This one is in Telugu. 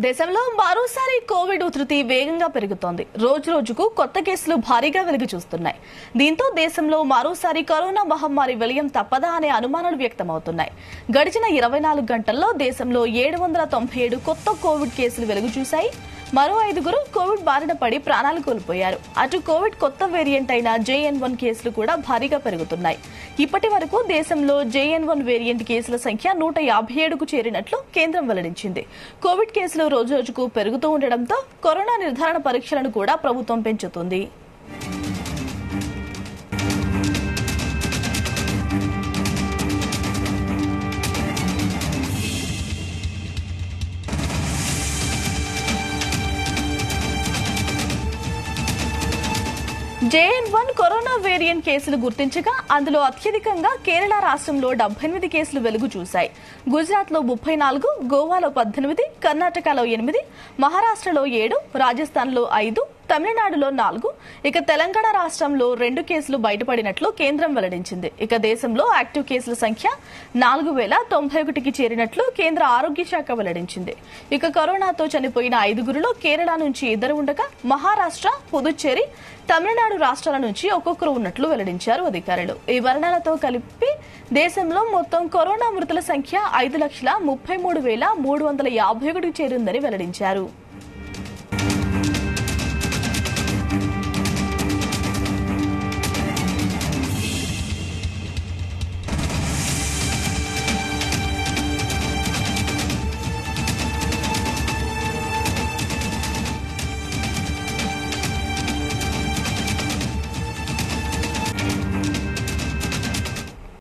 దేశంలో మరోసారి కోవిడ్ ఉధృతి వేగంగా పెరుగుతోంది. రోజు రోజుకు కొత్త కేసులు భారీగా వెలుగు చూస్తున్నాయి. దీంతో దేశంలో మరోసారి కరోనా మహమ్మారి విలయం తప్పదా అనే అనుమానాలు వ్యక్తమవుతున్నాయి. గడిచిన 24 గంటల్లో దేశంలో 797 కొత్త కోవిడ్ కేసులు వెలుగు చూశాయి. మరో 5గురు కోవిడ్ బారిన పడి ప్రాణాలు కోల్పోయారు. అటు కోవిడ్ కొత్త వేరియంట్ అయిన JN1 కేసులు కూడా భారీగా పెరుగుతున్నాయి. ఇప్పటి వరకు దేశంలో JN1 వేరియంట్ కేసుల సంఖ్య 157కు చేరినట్లు కేంద్రం వెల్లడించింది. కోవిడ్ కేసులు రోజు రోజుకు పెరుగుతూ ఉండడంతో కరోనా నిర్ధారణ పరీక్షలను కూడా ప్రభుత్వం పెంచుతుంది. JN1 కరోనా వేరియంట్ కేసులు గుర్తించగా అందులో అత్యధికంగా కేరళ రాష్ట్రంలో 78 కేసులు వెలుగు చూశాయి. గుజరాత్ లో 34, గోవాలో 18, కర్ణాటకలో 8, మహారాష్ట్రలో 7, రాజస్థాన్ లో 5, తమిళనాడులో 4, ఇక తెలంగాణ రాష్ట్రంలో 2 కేసులు బయటపడినట్లు కేంద్రం వెల్లడించింది. ఇక దేశంలో యాక్టివ్ కేసుల సంఖ్య 4091కి చేరినట్లు కేంద్ర ఆరోగ్య శాఖ వెల్లడించింది. ఇక కరోనాతో చనిపోయిన 5గురిలో కేరళ నుంచి 2 ఉండగా మహారాష్ట్ర, పుదుచ్చేరి, తమిళనాడు రాష్ట్రాల నుంచి ఒక్కొక్కరు ఉన్నట్లు వెల్లడించారు అధికారులు. ఈ మరణాలతో కలిపి దేశంలో మొత్తం కరోనా మృతుల సంఖ్య 5,33,351కి చేరిందని వెల్లడించారు.